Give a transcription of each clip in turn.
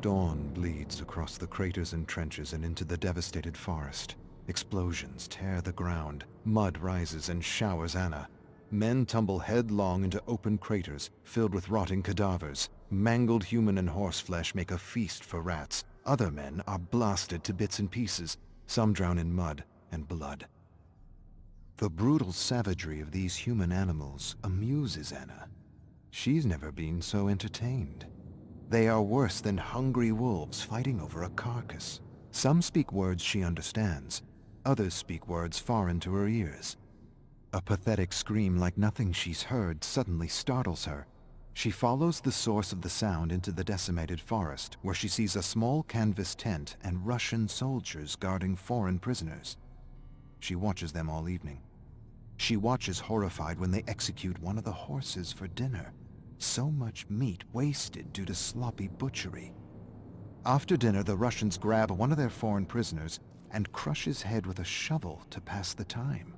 Dawn bleeds across the craters and trenches and into the devastated forest. Explosions tear the ground, mud rises and showers Anna. Men tumble headlong into open craters filled with rotting cadavers. Mangled human and horse flesh make a feast for rats. Other men are blasted to bits and pieces. Some drown in mud and blood. The brutal savagery of these human animals amuses Anna. She's never been so entertained. They are worse than hungry wolves fighting over a carcass. Some speak words she understands. Others speak words foreign to her ears. A pathetic scream like nothing she's heard suddenly startles her. She follows the source of the sound into the decimated forest, where she sees a small canvas tent and Russian soldiers guarding foreign prisoners. She watches them all evening. She watches horrified when they execute one of the horses for dinner. So much meat wasted due to sloppy butchery. After dinner, the Russians grab one of their foreign prisoners and crush his head with a shovel to pass the time.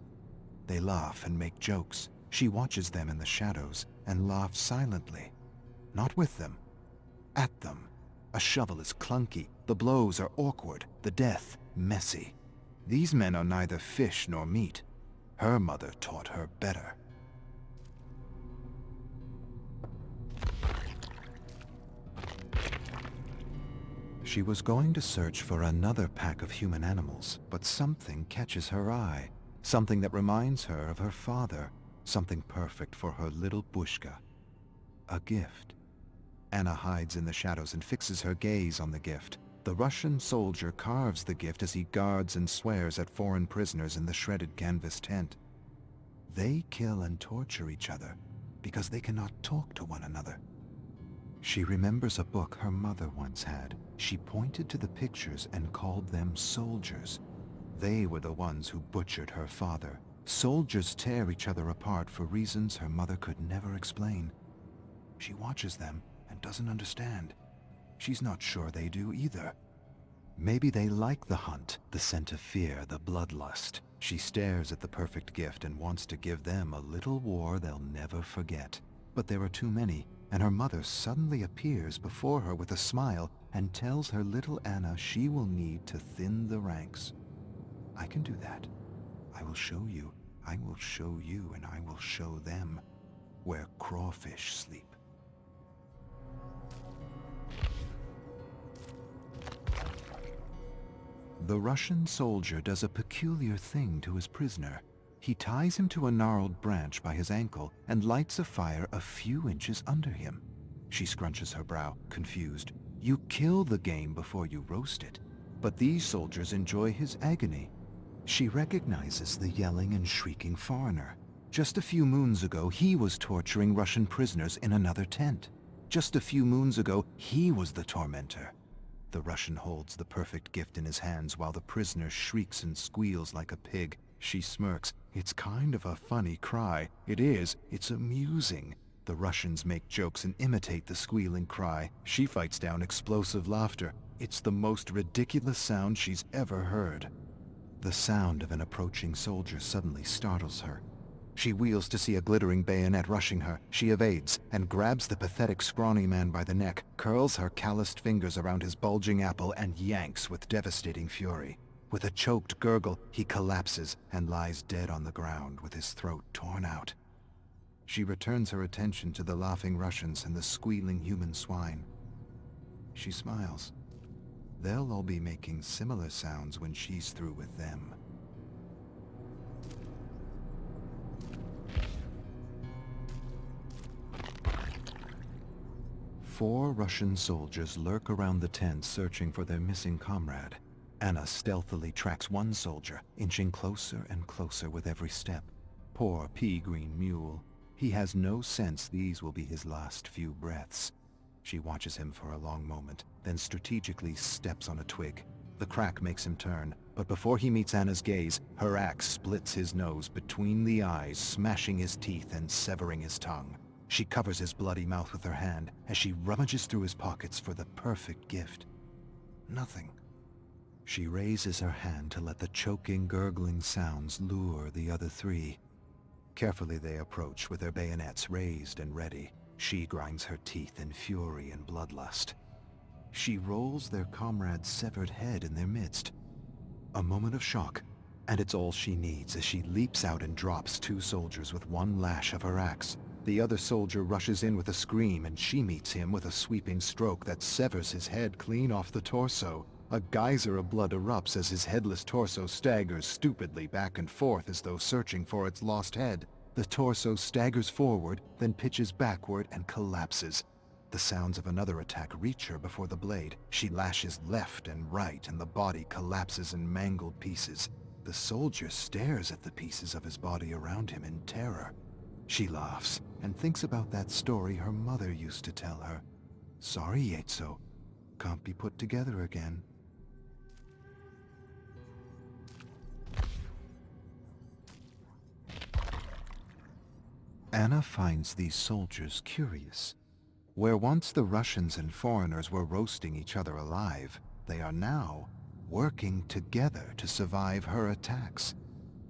They laugh and make jokes. She watches them in the shadows and laughs silently. Not with them, at them. A shovel is clunky, the blows are awkward, the death messy. These men are neither fish nor meat. Her mother taught her better. She was going to search for another pack of human animals, but something catches her eye. Something that reminds her of her father. Something perfect for her little Bushka. A gift. Anna hides in the shadows and fixes her gaze on the gift. The Russian soldier carves the gift as he guards and swears at foreign prisoners in the shredded canvas tent. They kill and torture each other because they cannot talk to one another. She remembers a book her mother once had. She pointed to the pictures and called them soldiers. They were the ones who butchered her father. Soldiers tear each other apart for reasons her mother could never explain. She watches them and doesn't understand. She's not sure they do either. Maybe they like the hunt, the scent of fear, the bloodlust. She stares at the perfect gift and wants to give them a little war they'll never forget. But there are too many, and her mother suddenly appears before her with a smile and tells her little Anna she will need to thin the ranks. I can do that. I will show you, and I will show them where crawfish sleep. The Russian soldier does a peculiar thing to his prisoner. He ties him to a gnarled branch by his ankle and lights a fire a few inches under him. She scrunches her brow, confused. You kill the game before you roast it. But these soldiers enjoy his agony. She recognizes the yelling and shrieking foreigner. Just a few moons ago, he was torturing Russian prisoners in another tent. Just a few moons ago, he was the tormentor. The Russian holds the perfect gift in his hands while the prisoner shrieks and squeals like a pig. She smirks. It's kind of a funny cry. It is. It's amusing. The Russians make jokes and imitate the squealing cry. She fights down explosive laughter. It's the most ridiculous sound she's ever heard. The sound of an approaching soldier suddenly startles her. She wheels to see a glittering bayonet rushing her. She evades and grabs the pathetic scrawny man by the neck, curls her calloused fingers around his bulging apple and yanks with devastating fury. With a choked gurgle, he collapses and lies dead on the ground with his throat torn out. She returns her attention to the laughing Russians and the squealing human swine. She smiles. They'll all be making similar sounds when she's through with them. Four Russian soldiers lurk around the tent searching for their missing comrade. Anna stealthily tracks one soldier, inching closer and closer with every step. Poor pea-green mule. He has no sense these will be his last few breaths. She watches him for a long moment, then strategically steps on a twig. The crack makes him turn, but before he meets Anna's gaze, her axe splits his nose between the eyes, smashing his teeth and severing his tongue. She covers his bloody mouth with her hand as she rummages through his pockets for the perfect gift. Nothing. She raises her hand to let the choking, gurgling sounds lure the other three. Carefully they approach with their bayonets raised and ready. She grinds her teeth in fury and bloodlust. She rolls their comrade's severed head in their midst. A moment of shock, and it's all she needs as she leaps out and drops two soldiers with one lash of her axe. The other soldier rushes in with a scream, and she meets him with a sweeping stroke that severs his head clean off the torso. A geyser of blood erupts as his headless torso staggers stupidly back and forth as though searching for its lost head. The torso staggers forward, then pitches backward and collapses. The sounds of another attack reach her before the blade. She lashes left and right, and the body collapses in mangled pieces. The soldier stares at the pieces of his body around him in terror. She laughs and thinks about that story her mother used to tell her. Sorry, Yaitso. Can't be put together again. Anna finds these soldiers curious. Where once the Russians and foreigners were roasting each other alive, they are now working together to survive her attacks.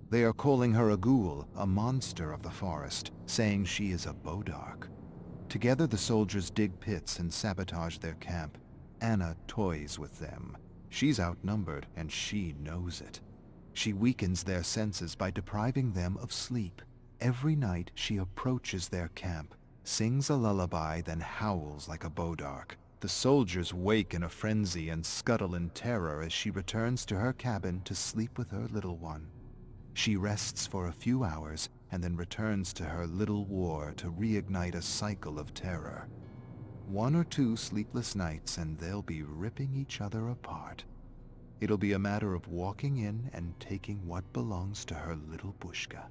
They are calling her a ghoul, a monster of the forest, saying she is a Bodark. Together the soldiers dig pits and sabotage their camp. Anna toys with them. She's outnumbered, and she knows it. She weakens their senses by depriving them of sleep. Every night she approaches their camp, sings a lullaby, then howls like a Bodark. The soldiers wake in a frenzy and scuttle in terror as she returns to her cabin to sleep with her little one. She rests for a few hours and then returns to her little war to reignite a cycle of terror. 1 or 2 sleepless nights and they'll be ripping each other apart. It'll be a matter of walking in and taking what belongs to her little Bushka.